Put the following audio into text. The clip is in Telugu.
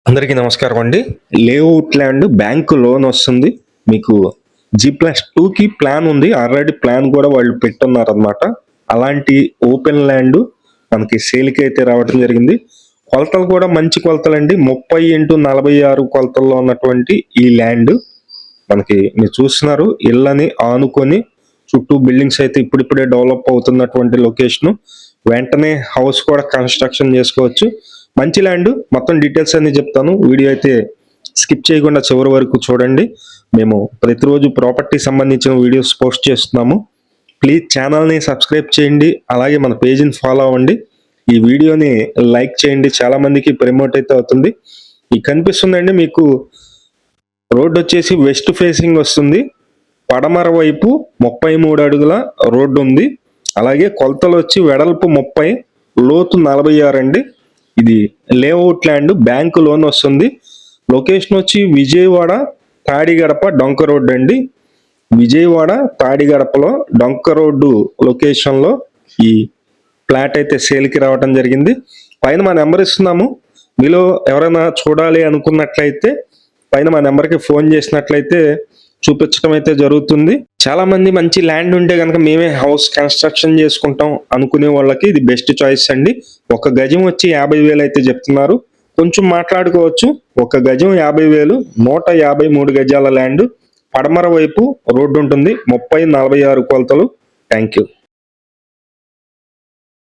అందరికీ నమస్కారం అండి. లేఅవుట్ ల్యాండ్ బ్యాంకు లోన్ వస్తుంది. మీకు G+2కి ప్లాన్ ఉంది. ఆల్రెడీ ప్లాన్ కూడా వాళ్ళు పెట్టున్నారనమాట. అలాంటి ఓపెన్ ల్యాండ్ మనకి సేల్‌కి అయితే రావడం జరిగింది. కొలతలు కూడా మంచి కొలతలండి. 30x46 కొలతల్లో ఉన్నటువంటి ఈ ల్యాండ్ మనకి మీరు చూస్తున్నారు. ఇళ్ళని ఆనుకొని చుట్టూ బిల్డింగ్స్ అయితే ఇప్పుడిప్పుడే డెవలప్ అవుతున్నటువంటి లొకేషను. వెంటనే హౌస్ కూడా కన్‌స్ట్రక్షన్ చేసుకోవచ్చు. మంచి ల్యాండ్. మొత్తం డీటెయిల్స్ అన్ని చెప్తాను. వీడియో అయితే స్కిప్ చేయకుండా చివరి వరకు చూడండి. మేము ప్రతిరోజు ప్రాపర్టీ సంబంధించిన వీడియోస్ పోస్ట్ చేస్తున్నాము. ప్లీజ్ ఛానల్ని సబ్స్క్రైబ్ చేయండి. అలాగే మన పేజీని ఫాలో అవ్వండి. ఈ వీడియోని లైక్ చేయండి. చాలా మందికి ప్రమోట్ అయితే అవుతుంది. ఈ కనిపిస్తుందండి మీకు రోడ్ వచ్చేసి వెస్ట్ ఫేసింగ్ వస్తుంది. పడమర వైపు 33 అడుగుల రోడ్డు ఉంది. అలాగే కొలతలు వచ్చి వెడల్పు 30, లోతు 46 అండి. ఇది లేఅవుట్ ల్యాండ్ బ్యాంకు లోన్ వస్తుంది. లొకేషన్ వచ్చి విజయవాడ తాడిగడప డొంక రోడ్ అండి. విజయవాడ తాడిగడపలో డొంక రోడ్డు లొకేషన్లో ఈ ఫ్లాట్ అయితే సేల్కి రావడం జరిగింది. పైన మా నెంబర్ ఇస్తున్నాము. మీలో ఎవరైనా చూడాలి అనుకున్నట్లయితే పైన మా నెంబర్కి ఫోన్ చేసినట్లయితే చూపించడం అయితే జరుగుతుంది. చాలా మంది మంచి ల్యాండ్ ఉంటే కనుక మేమే హౌస్ కన్స్ట్రక్షన్ చేసుకుంటాం అనుకునే వాళ్ళకి ఇది బెస్ట్ చాయిస్ అండి. ఒక గజం వచ్చి 50,000 అయితే చెప్తున్నారు. కొంచెం మాట్లాడుకోవచ్చు. ఒక గజం 50,000, 153 గజాల ల్యాండ్. పడమర వైపు రోడ్డు ఉంటుంది. 30, 46 కొలతలు. Thank you.